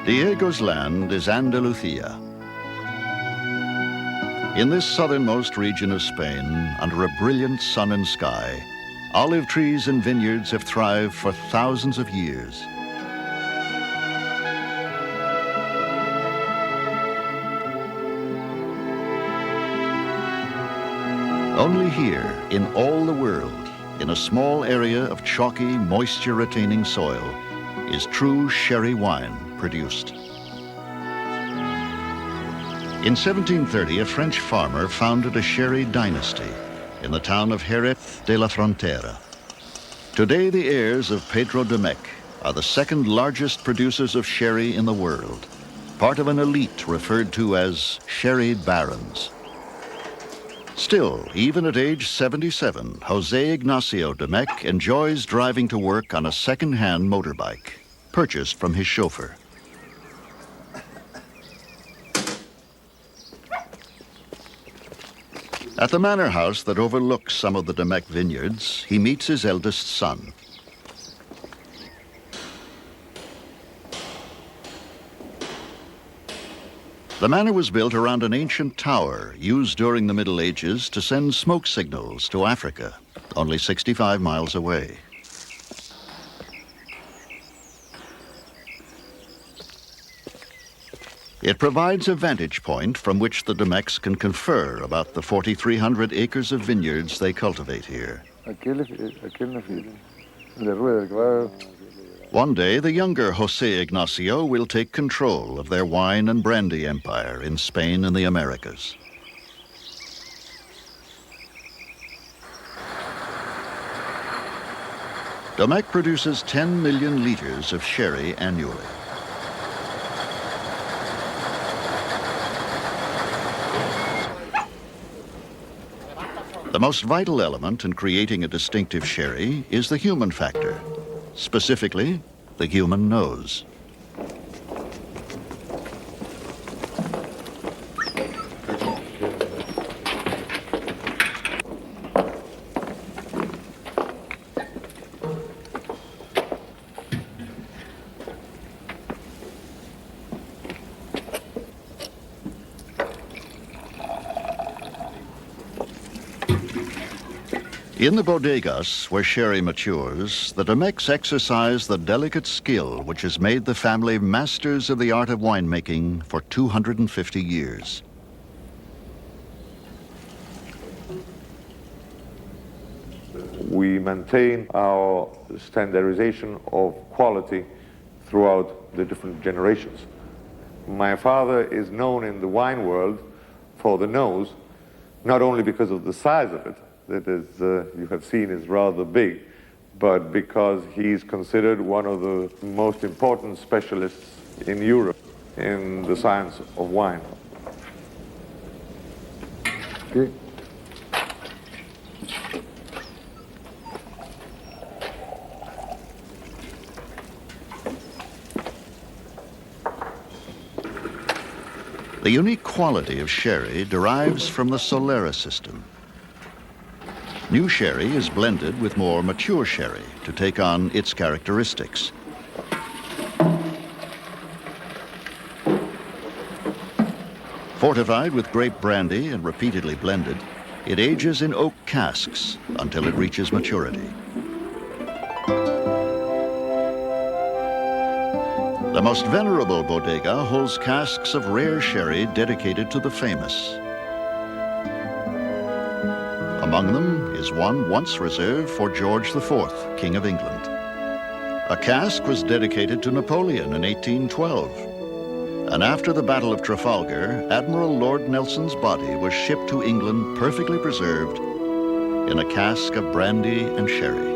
Diego's land is Andalusia. In this southernmost region of Spain, under a brilliant sun and sky, olive trees and vineyards have thrived for thousands of years. Only here, in all the world, in a small area of chalky, moisture-retaining soil, is true sherry wine produced. In 1730, a French farmer founded a sherry dynasty in the town of Jerez de la Frontera. Today, the heirs of Pedro Domecq are the second largest producers of sherry in the world, part of an elite referred to as sherry barons. Still, even at age 77, Jose Ignacio Domecq enjoys driving to work on a second-hand motorbike, purchased from his chauffeur. At the manor house that overlooks some of the Domecq vineyards, he meets his eldest son. The manor was built around an ancient tower used during the Middle Ages to send smoke signals to Africa, only 65 miles away. It provides a vantage point from which the Domecqs can confer about the 4,300 acres of vineyards they cultivate here. One day, the younger Jose Ignacio will take control of their wine and brandy empire in Spain and the Americas. Domecq produces 10 million liters of sherry annually. The most vital element in creating a distinctive sherry is the human factor, specifically the human nose. In the bodegas where sherry matures, the Domecqs exercise the delicate skill which has made the family masters of the art of winemaking for 250 years. We maintain our standardization of quality throughout the different generations. My father is known in the wine world for the nose, not only because of the size of it, that is, you have seen is rather big, but because he's considered one of the most important specialists in Europe in the science of wine. Okay. The unique quality of sherry derives from the Solera system. New sherry is blended with more mature sherry to take on its characteristics. Fortified with grape brandy and repeatedly blended, it ages in oak casks until it reaches maturity. The most venerable bodega holds casks of rare sherry dedicated to the famous. Among them is one once reserved for George IV, King of England. A cask was dedicated to Napoleon in 1812. And after the Battle of Trafalgar, Admiral Lord Nelson's body was shipped to England perfectly preserved in a cask of brandy and sherry.